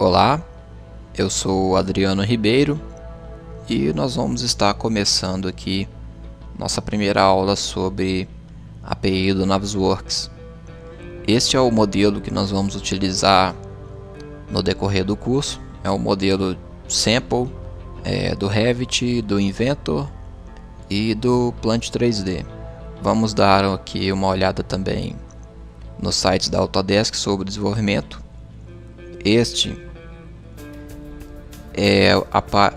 Olá, eu sou o Adriano Ribeiro e nós vamos estar começando aqui nossa primeira aula sobre a API do Navisworks. Este é o modelo que nós vamos utilizar no decorrer do curso, é o modelo Sample do Revit, do Inventor e do Plant 3D. Vamos dar aqui uma olhada também nos sites da Autodesk sobre desenvolvimento.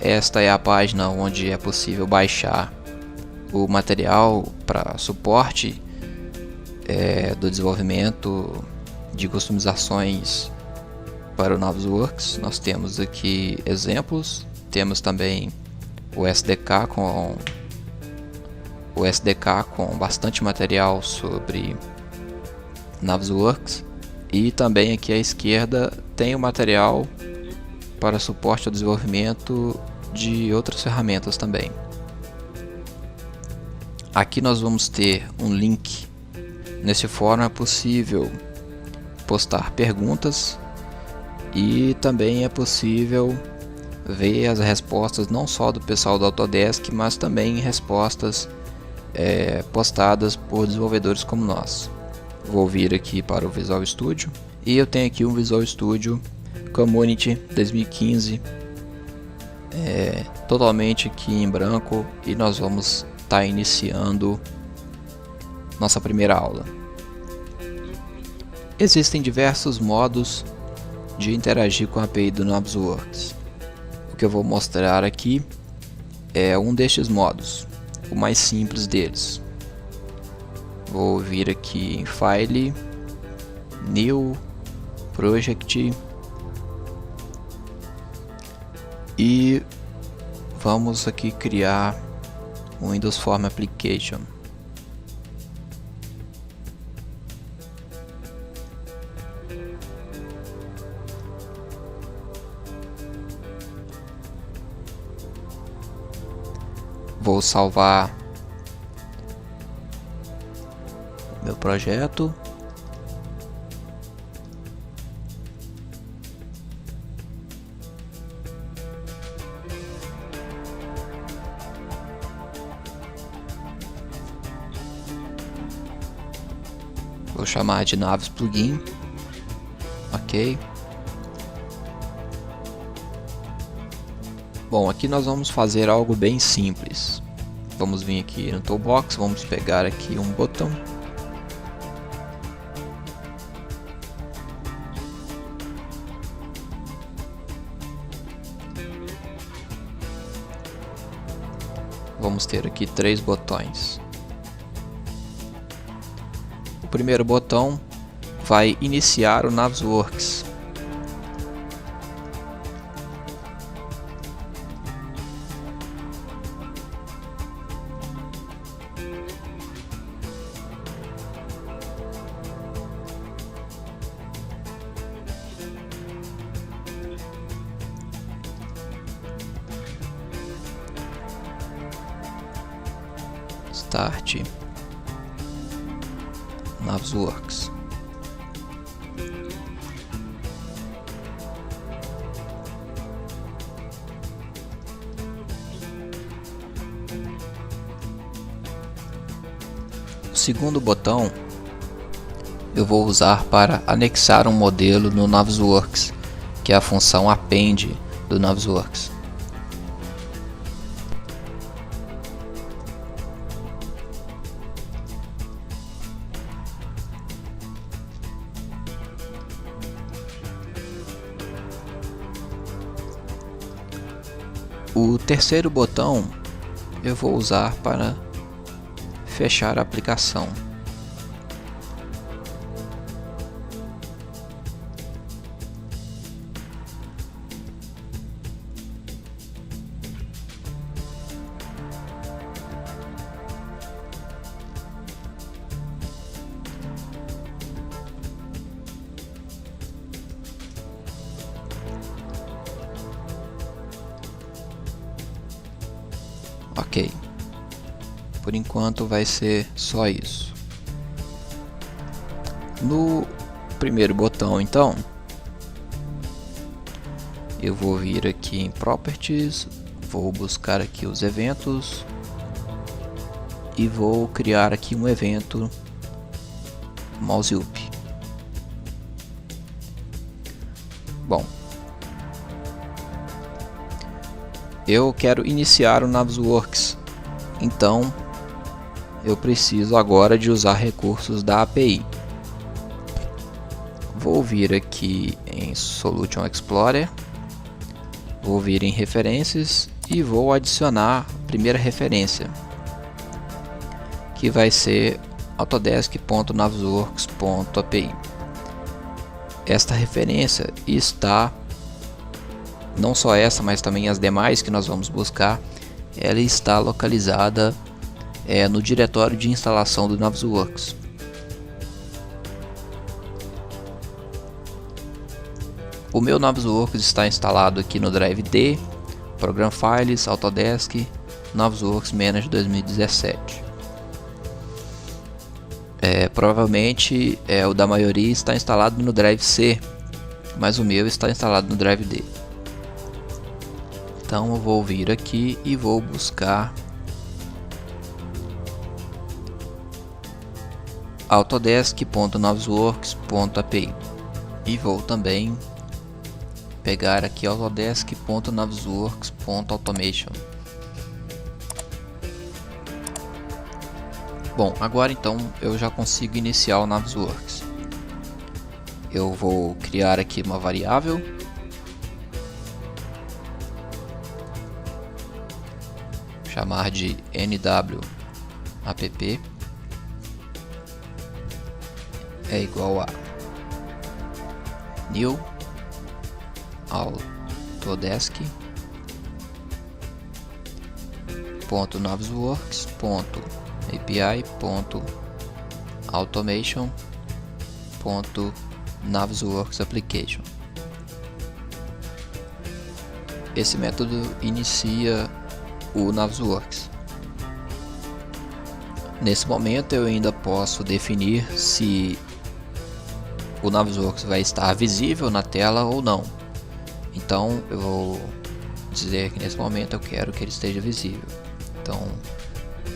Esta é a página onde é possível baixar o material para suporte do desenvolvimento de customizações para o Navisworks. Nós temos aqui exemplos, temos também o SDK com bastante material sobre Navisworks, e também aqui à esquerda tem o material para suporte ao desenvolvimento de outras ferramentas também. Aqui nós vamos ter um link. Nesse fórum é possível postar perguntas e também é possível ver as respostas não só do pessoal do Autodesk, mas também respostas postadas por desenvolvedores como nós. Vou vir aqui para o Visual Studio e eu tenho aqui um Visual Studio Community 2015 totalmente aqui em branco, e nós vamos estar iniciando nossa primeira aula. Existem diversos modos de interagir com a API do Navisworks. O que eu vou mostrar aqui é um destes modos, o mais simples deles. Vou vir aqui em File, New, Project e vamos aqui criar um Windows Form Application. Vou salvar meu projeto. Vou chamar de Navis Plugin. Ok. Bom, aqui nós vamos fazer algo bem simples. Vamos vir aqui no Toolbox, vamos pegar aqui um botão. Vamos ter aqui 3 botões. O primeiro botão vai iniciar o Navisworks. Start Navisworks. O segundo botão eu vou usar para anexar um modelo no Navisworks, que é a função append do Navisworks. O terceiro botão eu vou usar para fechar a aplicação. Ok, por enquanto vai ser só isso. No primeiro botão, então, eu vou vir aqui em Properties, vou buscar aqui os eventos e vou criar aqui um evento MouseUp. Bom, eu quero iniciar o Navisworks, então eu preciso agora de usar recursos da API. Vou vir aqui em Solution Explorer, vou vir em referências e vou adicionar a primeira referência, que vai ser autodesk.navisworks.api. Esta referência está, não só essa, mas também as demais que nós vamos buscar, ela está localizada no diretório de instalação do Navisworks. O meu Navisworks está instalado aqui no Drive D, Program Files, Autodesk, Navisworks Manager 2017. Provavelmente o da maioria está instalado no Drive C, mas o meu está instalado no Drive D. Então eu vou vir aqui e vou buscar autodesk.navisworks.api e vou também pegar aqui autodesk.navisworks.automation. Bom, agora então eu já consigo iniciar o Navisworks. Eu vou criar aqui uma variável, chamar de nwapp é igual a new autodesk.navisworks.api.automation.navisworksApplication. Esse método inicia o Navisworks. Nesse momento eu ainda posso definir se o Navisworks vai estar visível na tela ou não. Então eu vou dizer que nesse momento eu quero que ele esteja visível. Então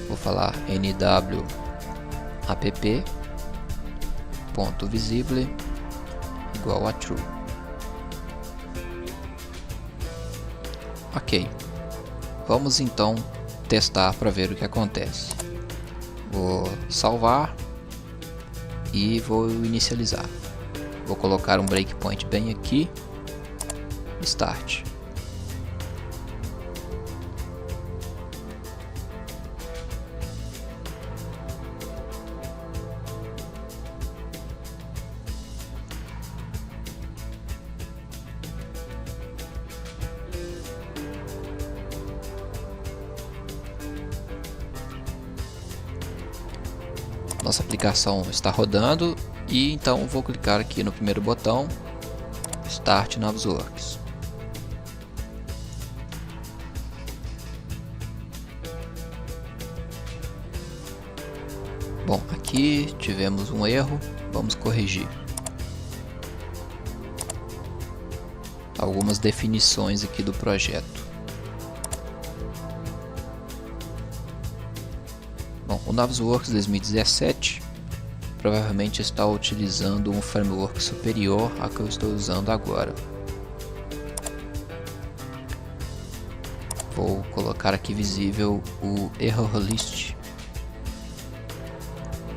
vou falar nwapp.visible igual a true. Ok, vamos então testar para ver o que acontece. Vou salvar e vou inicializar. Vou colocar um breakpoint bem aqui. Start. Nossa aplicação está rodando e então vou clicar aqui no primeiro botão, Start Navisworks. Bom, aqui tivemos um erro, vamos corrigir. Algumas definições aqui do projeto. Bom, o Navisworks 2017 provavelmente está utilizando um framework superior ao que eu estou usando agora. Vou colocar aqui visível o error list.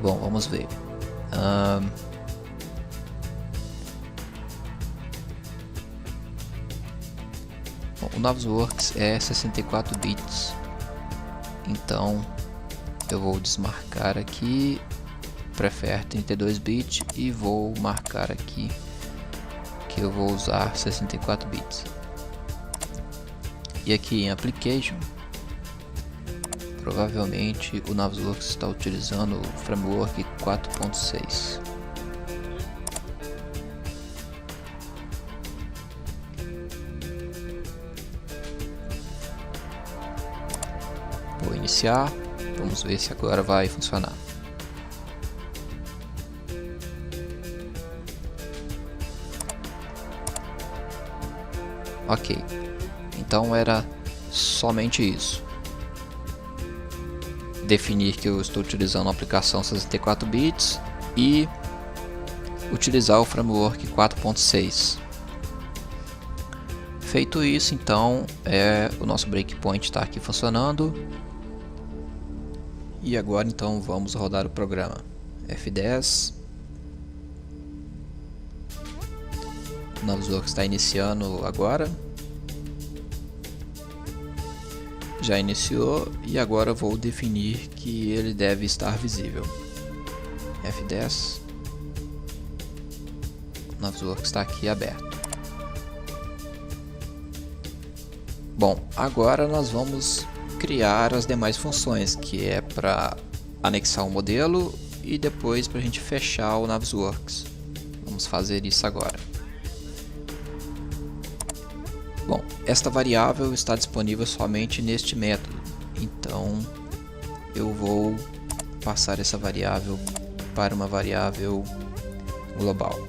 Bom, vamos ver. Bom, o Navisworks é 64 bits, então eu vou desmarcar aqui, prefere 32 bits e vou marcar aqui que eu vou usar 64 bits. E aqui em Application, provavelmente o Navisworks está utilizando o framework 4.6. Vou iniciar, vamos ver se agora vai funcionar. Ok, então era somente isso. Definir que eu estou utilizando a aplicação 64 bits e utilizar o framework 4.6. Feito isso, então o nosso breakpoint está aqui funcionando. E agora então vamos rodar o programa. F10. O Navisworks está iniciando agora. Já iniciou e agora vou definir que ele deve estar visível. F10. O Navisworks está aqui aberto. Bom, agora nós vamos criar as demais funções, que é para anexar o modelo e depois para a gente fechar o Navisworks. Vamos fazer isso agora. Bom, esta variável está disponível somente neste método, então eu vou passar essa variável para uma variável global.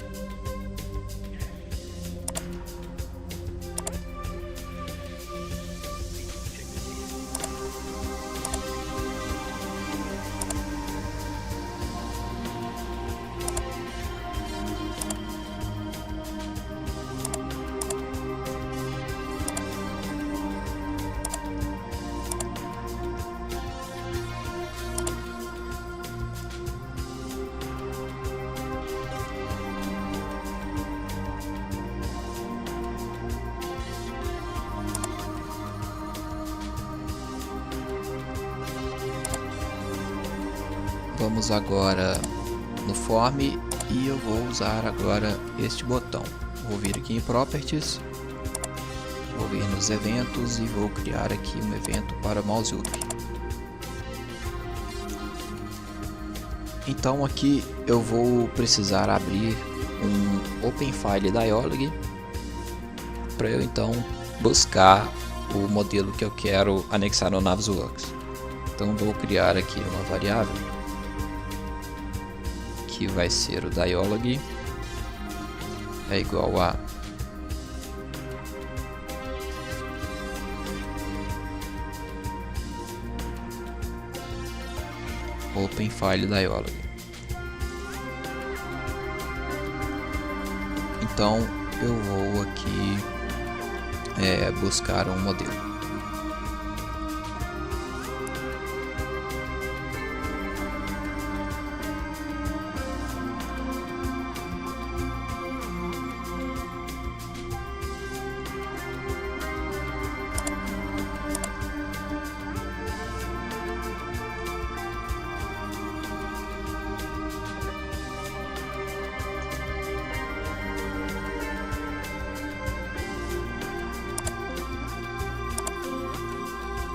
Vamos agora no form e eu vou usar agora este botão. Vou vir aqui em Properties, vou vir nos eventos e vou criar aqui um evento para mouse up. Então aqui eu vou precisar abrir um Open File Dialog para eu então buscar o modelo que eu quero anexar no Navisworks. Então vou criar aqui uma variável que vai ser o dialog é igual a Open File Dialog. Então eu vou aqui buscar um modelo.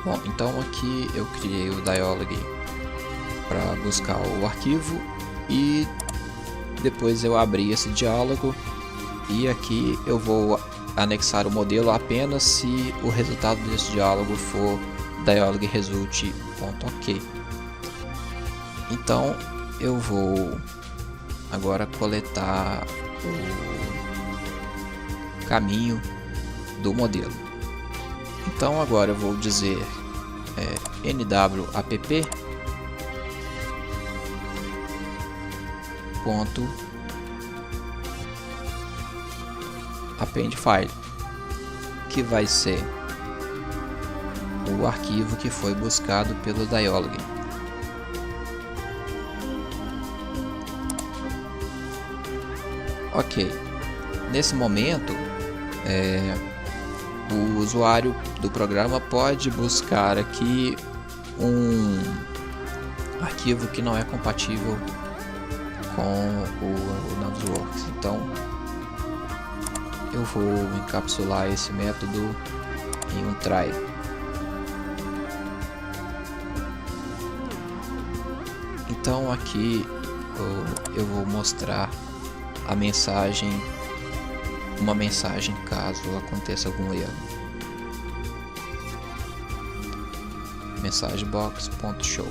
Bom, então aqui eu criei o dialog para buscar o arquivo e depois eu abri esse diálogo e aqui eu vou anexar o modelo apenas se o resultado desse diálogo for dialog result.ok. Então eu vou agora coletar o caminho do modelo. Então agora eu vou dizer nwapp ponto append file, que vai ser o arquivo que foi buscado pelo dialog. Ok, nesse momento o usuário do programa pode buscar aqui um arquivo que não é compatível com o Navisworks. Então eu vou encapsular esse método em um try. Então aqui eu vou mostrar a mensagem, uma mensagem caso aconteça algum erro. Mensagem box.show.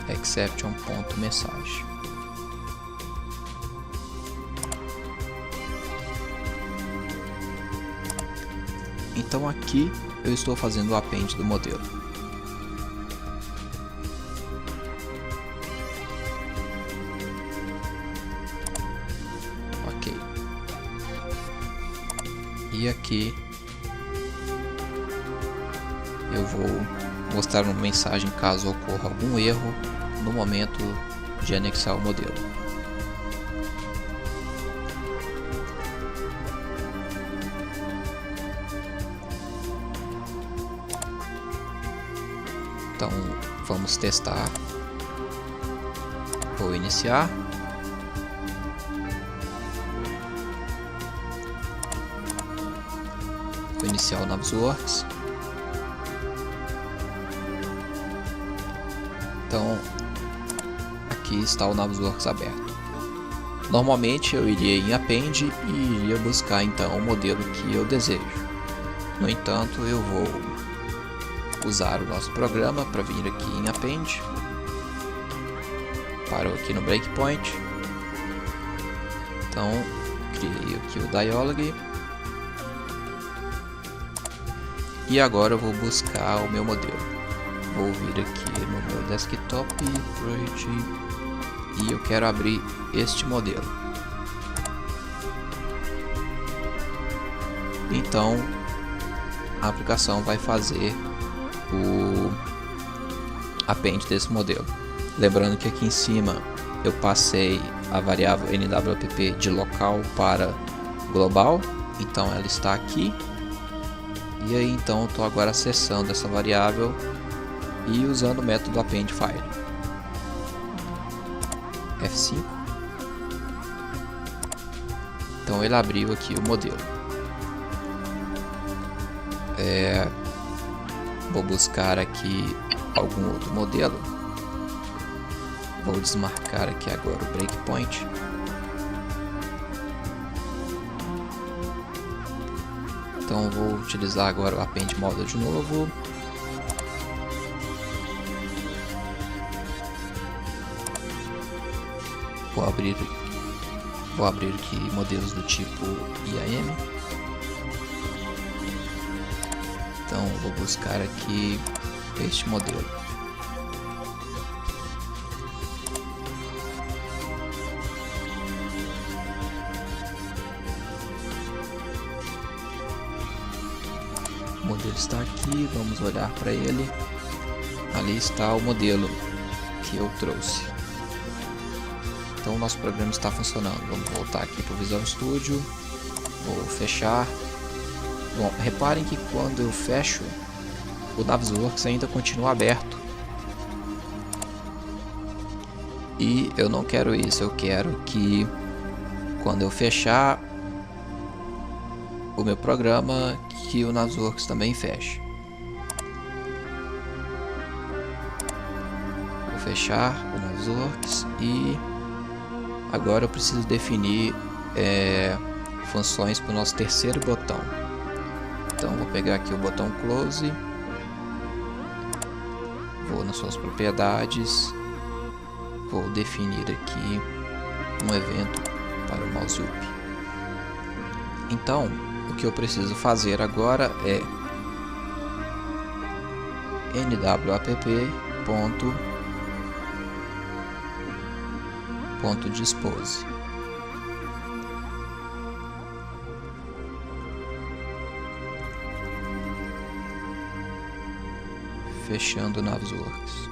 Exception.message. Então aqui eu estou fazendo o append do modelo. Ok. E aqui eu vou mostrar uma mensagem caso ocorra algum erro no momento de anexar o modelo. Então vamos testar. Vou iniciar. Vou iniciar o Navisworks. Então aqui está o Navisworks aberto. Normalmente eu iria em append e iria buscar então o modelo que eu desejo. No entanto, eu vou usar o nosso programa para vir aqui em append. Paro aqui no breakpoint. Então criei aqui o dialog. E agora eu vou buscar o meu modelo. Vou vir aqui no meu desktop project e eu quero abrir este modelo. Então a aplicação vai fazer o append desse modelo. Lembrando que aqui em cima eu passei a variável nwapp de local para global, então ela está aqui. E aí então estou agora acessando essa variável e usando o método append file. F5. Então ele abriu aqui o modelo. Vou buscar aqui algum outro modelo. Vou desmarcar aqui agora o breakpoint. Então vou utilizar agora o append model de novo. Vou abrir aqui modelos do tipo IAM. Então vou buscar aqui este modelo. O modelo está aqui, vamos olhar para ele. Ali está o modelo que eu trouxe. Então o nosso programa está funcionando. Vamos voltar aqui para o Visual Studio. Vou fechar. Bom, reparem que quando eu fecho, o Navisworks ainda continua aberto. E eu não quero isso, eu quero que quando eu fechar o meu programa, que o Navisworks também feche. Vou fechar o Navisworks e agora eu preciso definir funções para o nosso terceiro botão. Então vou pegar aqui o botão Close, vou nas suas propriedades, vou definir aqui um evento para o mouse up. Então o que eu preciso fazer agora é nwapp.dispose. Fechando o Navisworks.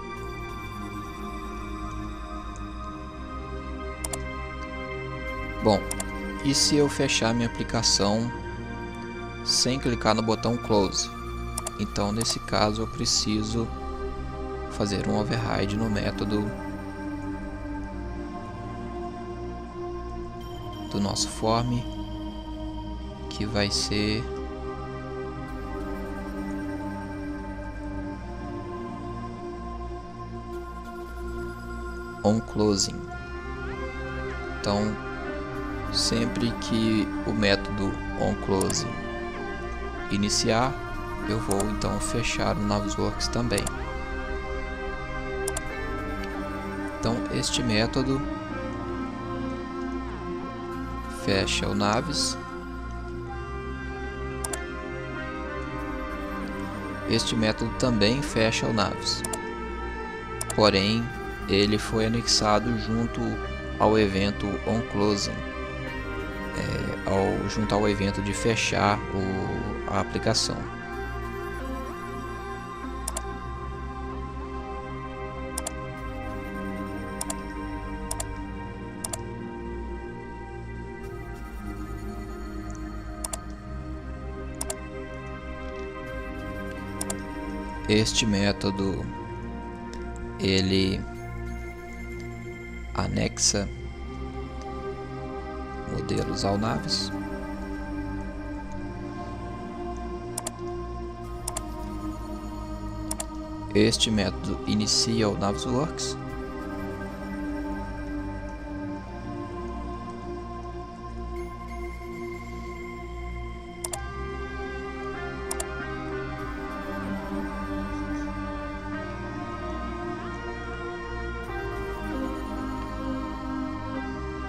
Bom, e se eu fechar minha aplicação sem clicar no botão Close? Então nesse caso eu preciso fazer um override no método do nosso form, que vai ser onClosing. Então sempre que o método onClosing iniciar, eu vou então fechar o Navisworks também. Então este método fecha o Navis Este método também fecha o Naves, porém ele foi anexado junto ao evento onClosing, junto ao evento de fechar a aplicação. Este método ele anexa modelos ao Naves. Este método inicia o Navisworks.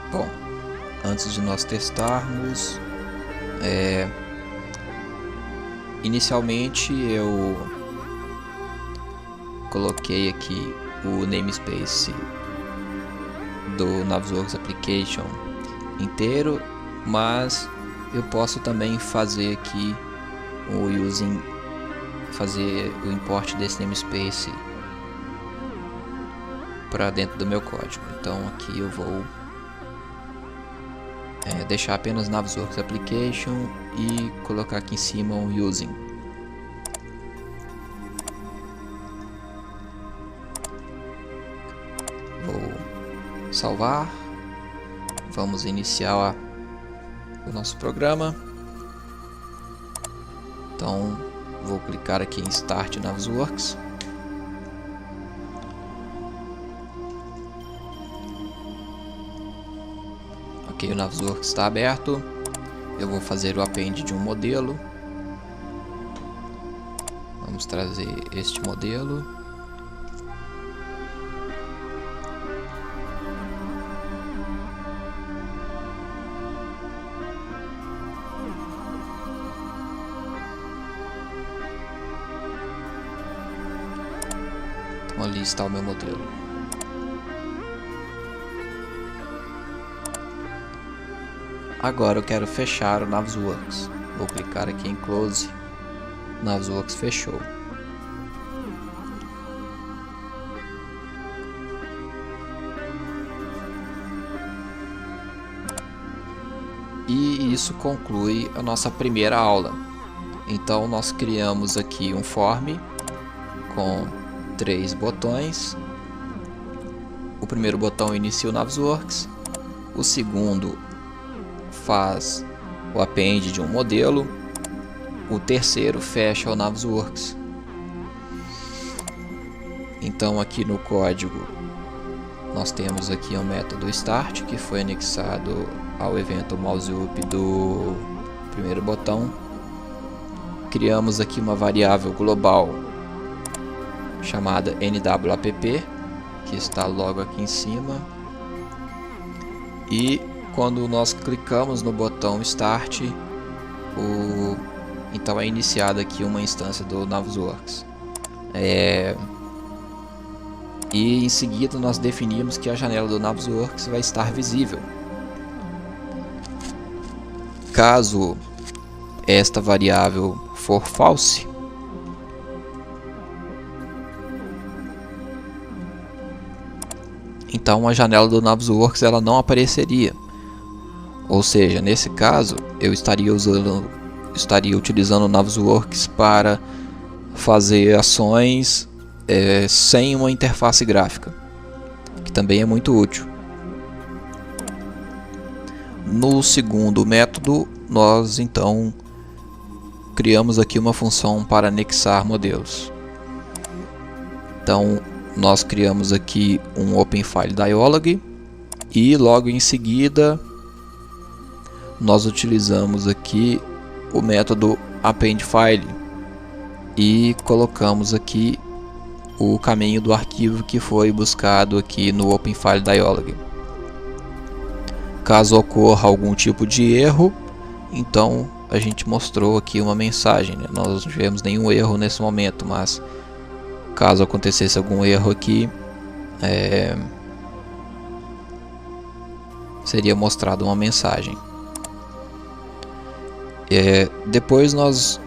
Bom, antes de nós testarmos, inicialmente eu coloquei aqui o namespace do Navisworks Application inteiro, mas eu posso também fazer aqui fazer o import desse namespace para dentro do meu código. Então aqui eu vou deixar apenas Navisworks Application e colocar aqui em cima um using. Vou salvar. Vamos iniciar o nosso programa. Então vou clicar aqui em Start Navisworks. Ok, o Navisworks está aberto. Eu vou fazer o append de um modelo. Vamos trazer este modelo. Então ali está o meu modelo. Agora eu quero fechar o Navisworks. Vou clicar aqui em Close. Navisworks fechou. E isso conclui a nossa primeira aula. Então nós criamos aqui um form com 3 botões. O primeiro botão inicia o Navisworks. O segundo faz o append de um modelo. O terceiro fecha o Navisworks. Então aqui no código nós temos aqui um método start que foi anexado ao evento mouseup do primeiro botão. Criamos aqui uma variável global chamada nwapp, que está logo aqui em cima. E quando nós clicamos no botão Start, então é iniciada aqui uma instância do Navisworks. E em seguida nós definimos que a janela do Navisworks vai estar visível. Caso esta variável for false, então a janela do Navisworks ela não apareceria. Ou seja, nesse caso eu estaria utilizando o Navisworks para fazer ações sem uma interface gráfica, que também é muito útil. No segundo método, nós então criamos aqui uma função para anexar modelos. Então nós criamos aqui um OpenFileDialog e logo em seguida nós utilizamos aqui o método appendFile e colocamos aqui o caminho do arquivo que foi buscado aqui no OpenFileDialog. Caso ocorra algum tipo de erro, então a gente mostrou aqui uma mensagem, né? Nós não tivemos nenhum erro nesse momento, mas caso acontecesse algum erro aqui, seria mostrado uma mensagem. Depois nós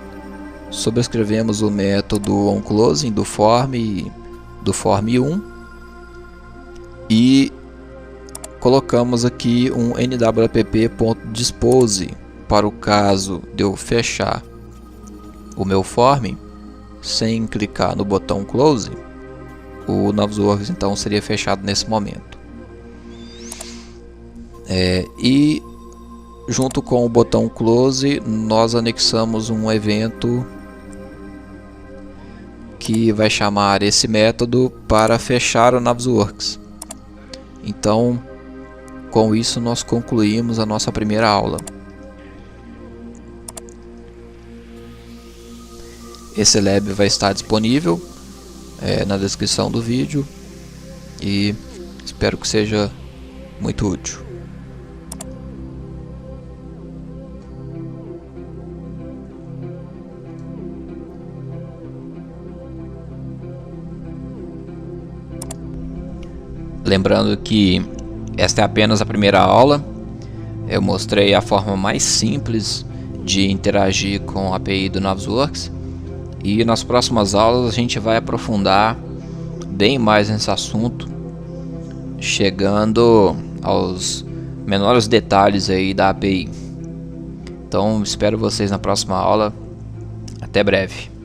sobrescrevemos o método onClosing do form 1 e colocamos aqui um nwpp.dispose para o caso de eu fechar o meu form sem clicar no botão close, o Navisworks então seria fechado nesse momento. E junto com o botão close nós anexamos um evento que vai chamar esse método para fechar o Navisworks. Então, com isso nós concluímos a nossa primeira aula. Esse lab vai estar disponível na descrição do vídeo e espero que seja muito útil. Lembrando que esta é apenas a primeira aula, eu mostrei a forma mais simples de interagir com a API do Navisworks e nas próximas aulas a gente vai aprofundar bem mais nesse assunto, chegando aos menores detalhes aí da API. Então espero vocês na próxima aula, até breve.